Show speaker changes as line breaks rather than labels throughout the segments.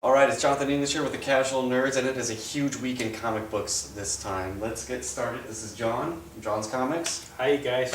Alright, it's Jonathan English here with the Casual Nerds, and it is a huge week in comic books this time. Let's get started. This is John from John's Comics.
Hi guys.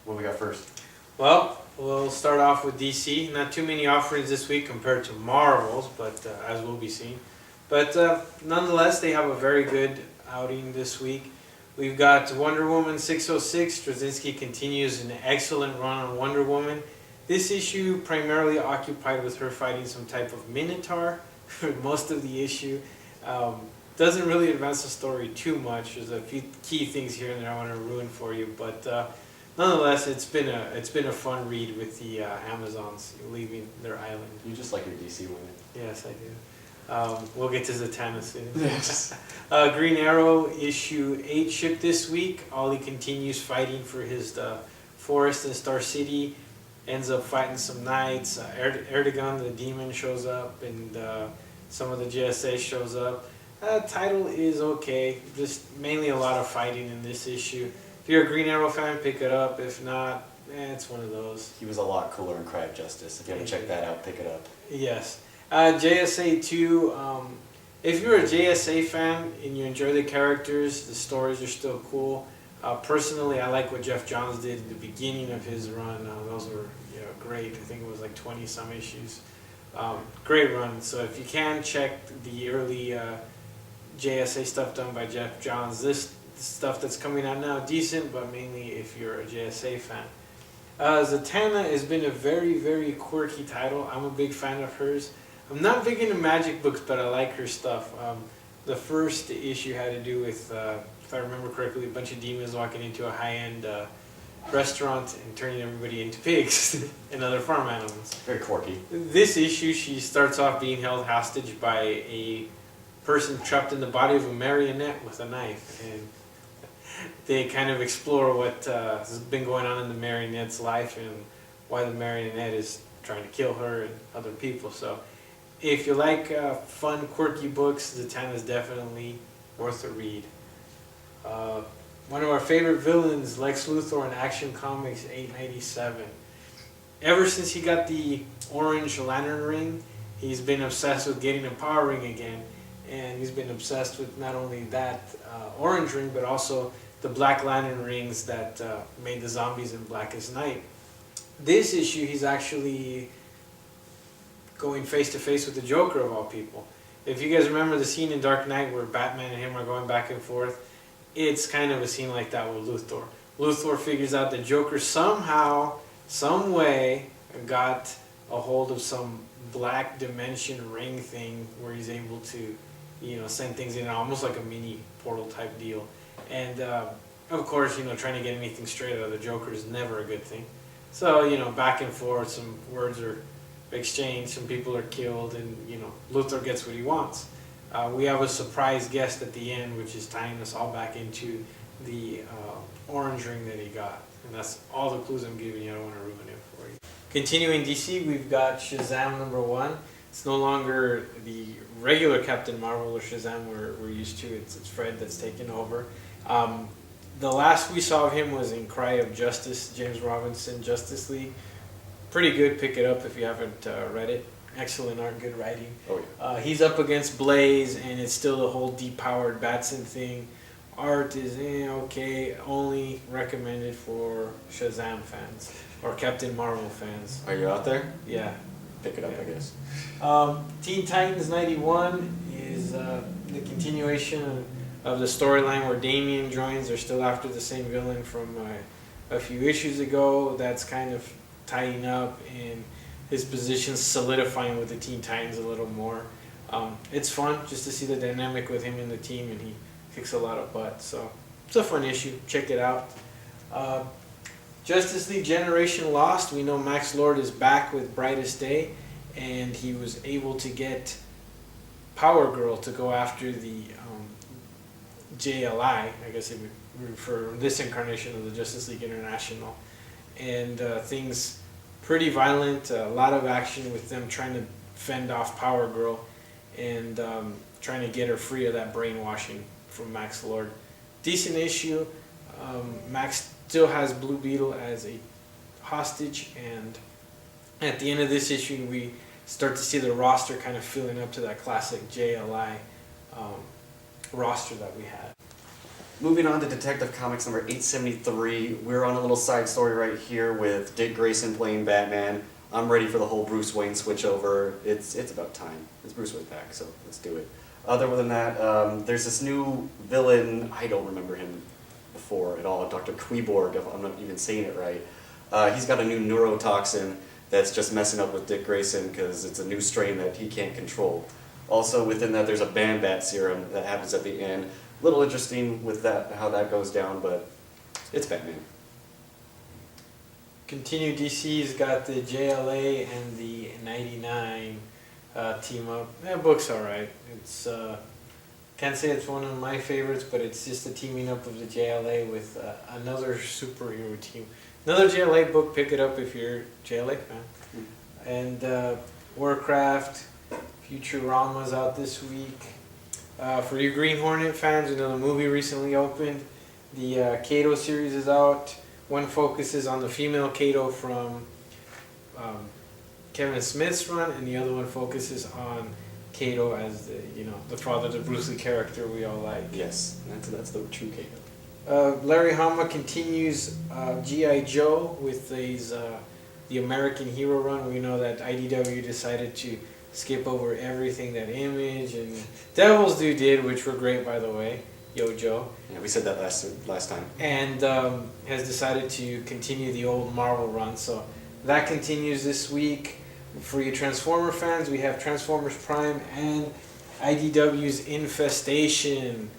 What we got first?
Well, we'll start off with DC. Not too many offerings this week compared to Marvel's, but as we'll be seeing. But nonetheless, they have a very good outing this week. We've got Wonder Woman 606. Straczynski continues an excellent run on Wonder Woman. This issue primarily occupied with her fighting some type of Minotaur for most of the issue. Doesn't really advance the story too much. There's a few key things here and there I want to ruin for you, but nonetheless, it's been a fun read with the Amazons leaving their island.
You just like your DC women.
Yes, I do. We'll get to Zatanna soon.
Yes.
Green Arrow issue 8 shipped this week. Ollie continues fighting for his forest in Star City. Ends up fighting some knights. Erdogan the demon shows up, and some of the JSA shows up. Title is okay, just mainly a lot of fighting in this issue. If you're a Green Arrow fan, pick it up. If not, it's one of those.
He was a lot cooler in Cry of Justice. If you haven't checked that out, pick it up.
Yes. JSA 2, if you're a JSA fan and you enjoy the characters, the stories are still cool. Personally, I like what Jeff Johns did at the beginning of his run. Those were great. I think it was like 20-some issues. Great run. So if you can, check the early JSA stuff done by Jeff Johns. This stuff that's coming out now, decent, but mainly if you're a JSA fan. Zatanna has been a very, very quirky title. I'm a big fan of hers. I'm not big into magic books, but I like her stuff. The first issue had to do with, if I remember correctly, a bunch of demons walking into a high-end restaurant and turning everybody into pigs and other farm animals.
Very quirky.
This issue, she starts off being held hostage by a person trapped in the body of a marionette with a knife, and they kind of explore what has been going on in the marionette's life and why the marionette is trying to kill her and other people. So if you like fun, quirky books, Zatanna is definitely worth a read. One of our favorite villains, Lex Luthor in Action Comics 897. Ever since he got the orange lantern ring, he's been obsessed with getting a power ring again. And he's been obsessed with not only that orange ring, but also the black lantern rings that made the zombies in Blackest Night. This issue, he's actually going face to face with the Joker of all people. If you guys remember the scene in Dark Knight where Batman and him are going back and forth, it's kind of a scene like that with Luthor. Luthor figures out that Joker somehow, some way, got a hold of some black dimension ring thing where he's able to, send things in, almost like a mini portal type deal. And of course, trying to get anything straight out of the Joker is never a good thing. So, back and forth, some words are exchanged, some people are killed, and Luthor gets what he wants. We have a surprise guest at the end, which is tying us all back into the orange ring that he got. And that's all the clues I'm giving you. I don't want to ruin it for you. Continuing DC, we've got Shazam #1. It's no longer the regular Captain Marvel or Shazam we're used to. It's Fred that's taken over. The last we saw of him was in Cry of Justice, James Robinson Justice League. Pretty good. Pick it up if you haven't read it. Excellent art, good writing.
Oh, yeah.
He's up against Blaze, and it's still the whole depowered Batson thing. Art is okay, only recommended for Shazam fans or Captain Marvel fans.
Are you out there?
Yeah.
Pick it up, I guess.
Teen Titans 91 is the continuation of the storyline where Damian joins. They're still after the same villain from a few issues ago. That's kind of tying up and his position solidifying with the Teen Titans a little more. It's fun just to see the dynamic with him and the team, and he kicks a lot of butt. So it's a fun issue. Check it out. Justice League Generation Lost. We know Max Lord is back with Brightest Day, and he was able to get Power Girl to go after the JLI, I guess it would for this incarnation of the Justice League International. And things pretty violent, a lot of action with them trying to fend off Power Girl and trying to get her free of that brainwashing from Max Lord. Decent issue. Max still has Blue Beetle as a hostage, and at the end of this issue we start to see the roster kind of filling up to that classic JLI roster that we had.
Moving on to Detective Comics number 873, we're on a little side story right here with Dick Grayson playing Batman. I'm ready for the whole Bruce Wayne switchover. It's about time. It's Bruce Wayne back, so let's do it. Other than that, there's this new villain. I don't remember him before at all. Dr. Queeborg, if I'm not even saying it right. He's got a new neurotoxin that's just messing up with Dick Grayson because it's a new strain that he can't control. Also within that, there's a Ban-Bat serum that happens at the end. A little interesting with that, how that goes down, but it's Batman.
Continue, DC's got the JLA and the 99 team up. That book's alright. It's can't say it's one of my favorites, but it's just the teaming up of the JLA with another superhero team. Another JLA book, pick it up if you're a JLA fan. And Warcraft, Futurama's out this week. For you Green Hornet fans, you know the movie recently opened. The Kato series is out. One focuses on the female Kato from Kevin Smith's run, and the other one focuses on Kato as the father, the Bruce Lee character we all like.
Yes, that's the true Kato.
Larry Hama continues G.I. Joe with the American Hero run. We know that IDW decided to skip over everything that Image and Devil's Due did, which were great, by the way. Yo Joe.
Yeah, we said that last time.
And has decided to continue the old Marvel run. So that continues this week. For you Transformer fans, we have Transformers Prime and IDW's Infestation.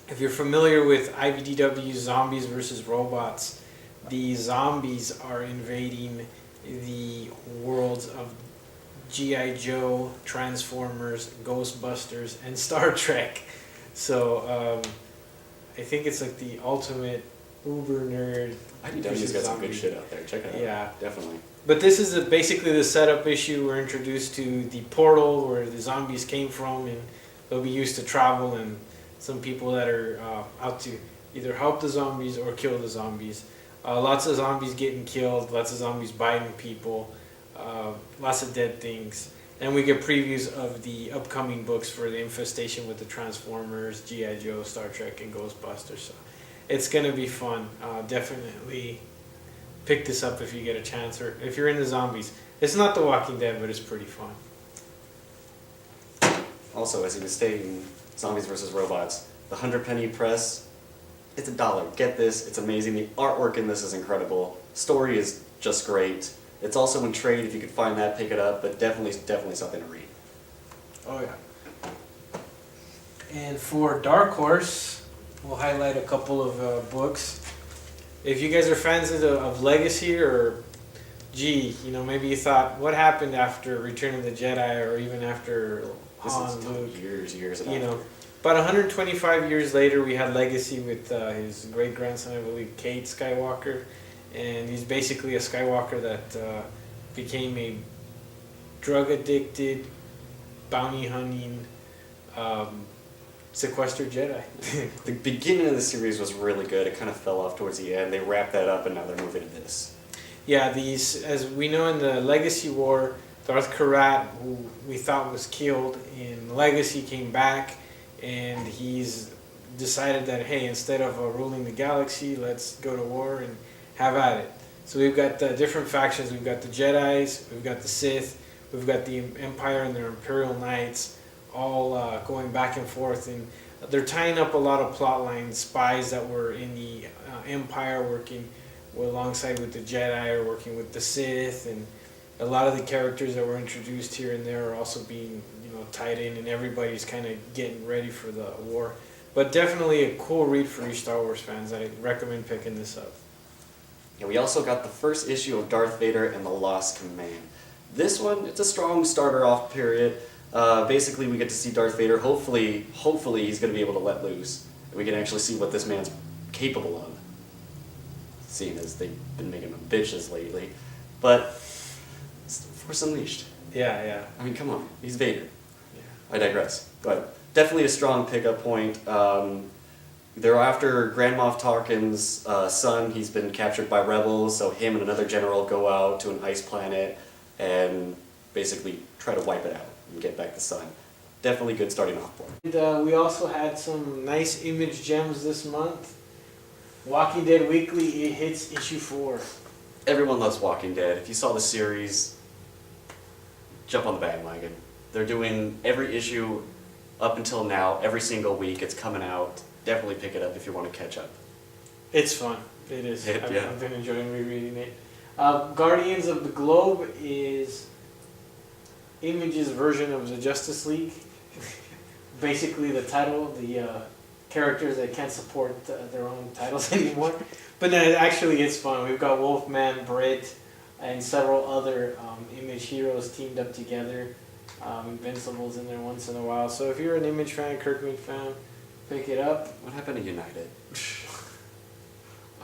If you're familiar with IDW's Zombies vs. Robots, the zombies are invading the worlds of G.I. Joe, Transformers, Ghostbusters, and Star Trek. So I think it's like the ultimate uber nerd.
IDW's got some good shit out there. Check it out.
Yeah,
definitely.
But this is basically the setup issue. We're introduced to the portal where the zombies came from, and they'll be used to travel, and some people that are out to either help the zombies or kill the zombies. Lots of zombies getting killed, lots of zombies biting people, lots of dead things. And we get previews of the upcoming books for the Infestation with the Transformers, G.I. Joe, Star Trek, and Ghostbusters. So it's going to be fun. Definitely pick this up if you get a chance, or if you're into zombies. It's not The Walking Dead, but it's pretty fun.
Also, as he was stating, Zombies vs. Robots, the 100-penny press, it's $1. Get this, it's amazing. The artwork in this is incredible. Story is just great. It's also in trade. If you could find that, pick it up. But definitely something to read.
Oh yeah. And for Dark Horse, we'll highlight a couple of books. If you guys are fans of Legacy, or maybe you thought, what happened after Return of the Jedi, or even after Han, Luke?
Years
after. About 125 years later, we had Legacy with his great grandson, I believe, Cade Skywalker. And he's basically a Skywalker that became a drug-addicted, bounty-hunting, sequestered Jedi.
The beginning of the series was really good. It kind of fell off towards the end. They wrapped that up, and now they're moving to this.
Yeah, as we know in the Legacy War, Darth Karat, who we thought was killed in Legacy, came back, and he's decided that, hey, instead of ruling the galaxy, let's go to war and have at it. So we've got different factions. We've got the Jedis, we've got the Sith, we've got the Empire and their Imperial Knights, all going back and forth. And they're tying up a lot of plot lines. Spies that were in the Empire working alongside with the Jedi, or working with the Sith, and a lot of the characters that were introduced here and there are also being tied in, and everybody's kind of getting ready for the war. But definitely a cool read for you Star Wars fans. I recommend picking this up.
And we also got the first issue of Darth Vader and the Lost Command. This one, it's a strong starter off period. Basically, we get to see Darth Vader. Hopefully he's going to be able to let loose. And we can actually see what this man's capable of. Seeing as they've been making him bitches lately. But, Force Unleashed.
Yeah.
I mean, come on. He's Vader.
Yeah.
I digress. But definitely a strong pickup point. They're after Grand Moff Tarkin's son. He's been captured by rebels, so him and another general go out to an ice planet and basically try to wipe it out and get back the sun. Definitely good starting off point.
And we also had some nice image gems this month. Walking Dead Weekly, it hits issue 4.
Everyone loves Walking Dead. If you saw the series, jump on the bandwagon. They're doing every issue up until now, every single week. It's coming out. Definitely pick it up if you want to catch up.
It's fun. It is.
Yeah.
I've been enjoying rereading it. Guardians of the Globe is Image's version of the Justice League. Basically the title, the characters that can't support their own titles anymore. But no, actually it's fun. We've got Wolfman, Brit, and several other Image heroes teamed up together. Invincible's in there once in a while. So if you're an Image fan, Kirkman fan, pick it up.
What happened to United?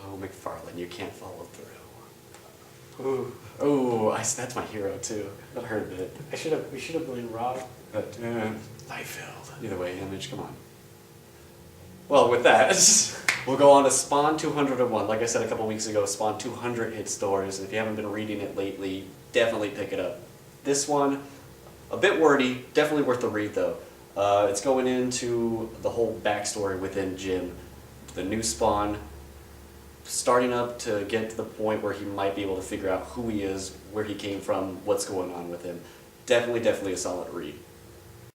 Oh, McFarlane, you can't follow through.
Ooh,
Oh, that's my hero too. That hurt a bit.
we should have blamed Rob.
But
Liefeld.
either way, Image, come on. Well, with that, we'll go on to Spawn 201. Like I said a couple weeks ago, Spawn 200 hit stores. If you haven't been reading it lately, definitely pick it up. This one, a bit wordy, definitely worth the read though. It's going into the whole backstory within Jim, the new Spawn, starting up to get to the point where he might be able to figure out who he is, where he came from, what's going on with him. Definitely a solid read.